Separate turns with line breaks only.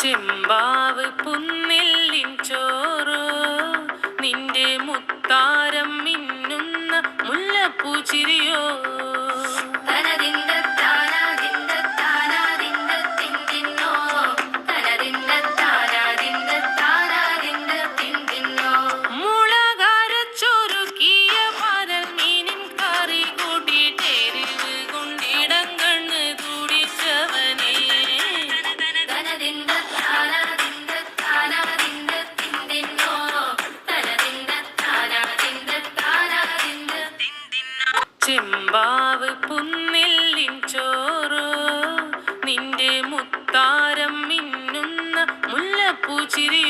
ചെമ്പാവ് പുന്നെല്ലിൻ ചോറോ നിന്റെ മുത്താരം മിന്നുന്ന മുല്ലപ്പൂച്ചിരിയോ ചെമ്പാവ് പുന്നെല്ലിൻ ചോറോ നിന്റെ മുത്താരം മിന്നുന്ന മുല്ലപ്പൂച്ചിരി